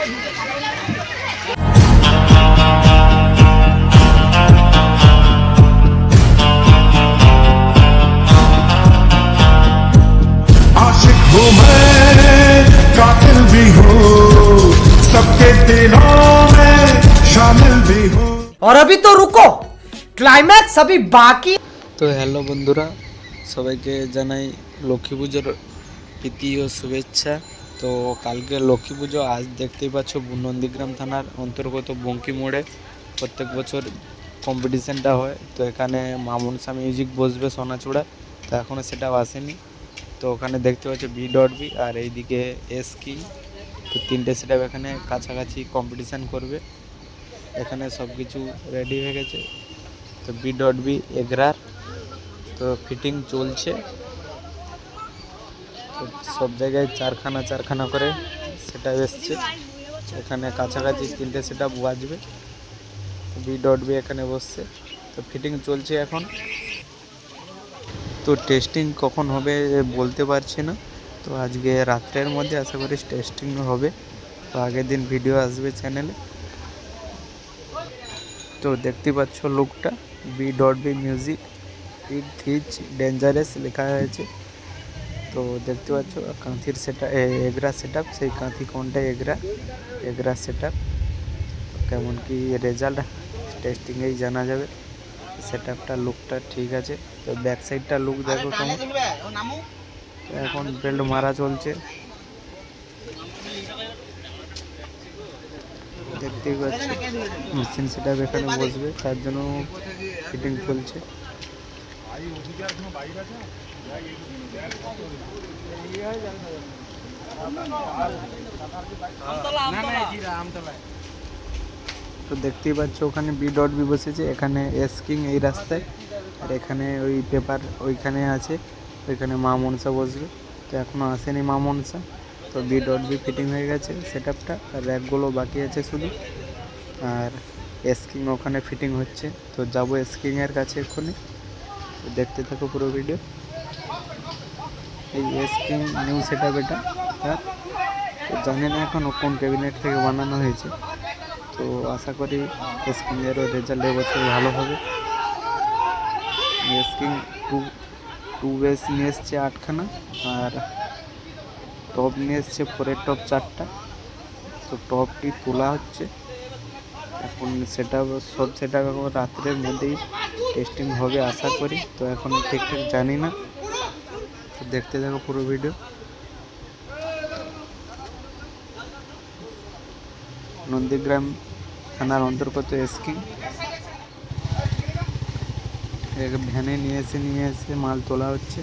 आशिक हूँ मैं, कातिल भी हूँ, सबके दिलों में शामिल भी हूँ। और अभी तो रुको, क्लाइमैक्स अभी बाकी। তো হ্যালো বন্ধুরা, সবাইকে জানাই লক্ষ্মী পুজোর প্রীতি ও শুভেচ্ছা। তো কালকে লক্ষ্মী পুজো, আজ দেখতেই পাচ্ছ নন্দীগ্রাম থানার অন্তর্গত বঙ্কি মোড়ে প্রত্যেক বছর কম্পিটিশানটা হয়। তো এখানে মা মনসা মিউজিক বসবে সোনাচূড়া, তো এখনও সেটাও আসেনি। তো ওখানে দেখতে পাচ্ছ বি.বি আর এইদিকে এস কিং। তো তিনটে সেটআপ এখানে কাছাকাছি কম্পিটিশান করবে। এখানে সব কিছু রেডি হয়ে গেছে। তো বি.বি এগরার তো ফিটিং চলছে। তো সব জায়গায় চারখানা করে সেটআপ এসছে। এখানে কাছাকাছি তিনটে সেটআপ বাজবে। বি.বি এখানে বসছে, তো ফিটিং চলছে এখন। তো টেস্টিং কখন হবে বলতে পারছি না। তো আজকে রাত্রের মধ্যে আশা করি টেস্টিং হবে। তো আগের দিন ভিডিও আসবে চ্যানেলে। তো দেখতে পাচ্ছ লুকটা, BB music it is dangerous লেখা হয়েছে। তো দেখতে পাচ্ছ কাঁথির সেটআপ, এগরা সেটআপ, সেই কাঁথি কোনটা এগরা সেটআপ। কেমন কি রেজাল্ট টেস্টিংয়েই জানা যাবে। সেটআপটা লুকটা ঠিক আছে। তো ব্যাক সাইডটা লুক দেখো কেমন। এখন বেল্ট মারা চলছে, দেখতেই পাচ্ছ। মেশিন সেটআপ এখানে বসবে, তার জন্য ফিটিং চলছে। তো দেখতেই পাচ্ছ ওখানে বি.বি বসেছে, এখানে এস কিং এই রাস্তায়, আর এখানে ওই পেপার ওইখানে আছে, ওইখানে মা মনসা বসবে। তো এখনও আসেনি মা মনসা। তো বি.বি ফিটিং হয়ে গেছে সেটআপটা, আর র্যাকগুলো বাকি আছে শুধু। আর এস কিং ওখানে ফিটিং হচ্ছে। তো যাবো এস কিংয়ের কাছে এক্ষুনি। তো দেখতে থাকো পুরো ভিডিও। এই এস কিং নিউ সেটআপ এটা তার। তো জানি না এখনও কোন ক্যাবিনেট থেকে বানানো হয়েছে। তো আশা করি এস কিংয়েরও রেজাল্ট এবছর ভালো হবে। এস কিং টু বেস নিয়ে এসছে 8খানা, আর টপ নিয়ে এসছে ফোরের টপ 4টা। তো টপটি তোলা হচ্ছে এখন। সব সেটআপ এখন রাত্রের মধ্যেই টেস্টিং হবে আশা করি। তো এখন ঠিকঠাক জানি না। তো দেখতে থাকো পুরো ভিডিও। নন্দীগ্রাম থানার অন্তর্গত এস কিং ভ্যানে নিয়ে এসে মাল তোলা হচ্ছে।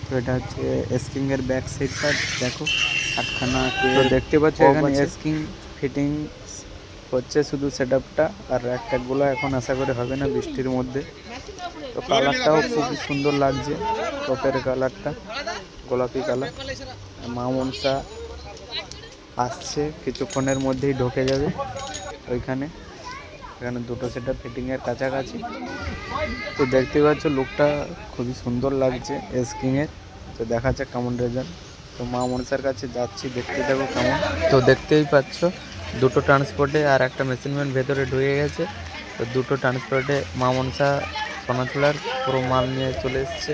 তো এটা হচ্ছে এস কিংয়ের ব্যাক সাইডটা দেখো, 8খানা। তো দেখতে পাচ্ছ এখানে এস কিং ফিটিং হচ্ছে শুধু সেটআপটা, আর র্যাক ট্যাকগুলো এখন আশা করে হবে না বৃষ্টির মধ্যে। তো কালারটাও খুব সুন্দর লাগছে, টপের কালারটা গোলাপি কালার। মা মনসা আসছে, কিছুক্ষণের মধ্যেই ঢুকে যাবে ওইখানে। এখানে দুটো সেটআপ ফিটিংয়ের কাছাকাছি। তো দেখতে পাচ্ছ লুকটা খুবই সুন্দর লাগছে এস কিংয়ের। তো দেখা যাক কেমন রেজাল্ট। তো মা মনসার কাছে যাচ্ছি, দেখতে থাকো কেমন। তো দেখতেই পাচ্ছ দুটো ট্রান্সপোর্টে আর একটা মেশিনম্যান ভেতরে ঢুকে গেছে। তো দুটো ট্রান্সপোর্টে মা মনসা সোনাচূড়ার পুরো মাল নিয়ে চলে এসছে।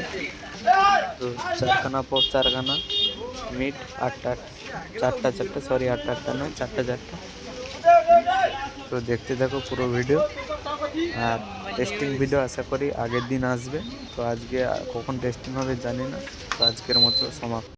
তো 4খানা পর 4খানা মিট, 8টা 4টা সরি 8টা নয় 4টা। তো দেখতে থাকো পুরো ভিডিও। আর টেস্টিং ভিডিও আশা করি আগের দিন আসবে। তো আজকে কখন টেস্টিং হবে জানি না। তো আজকের মতো সমাপ্ত।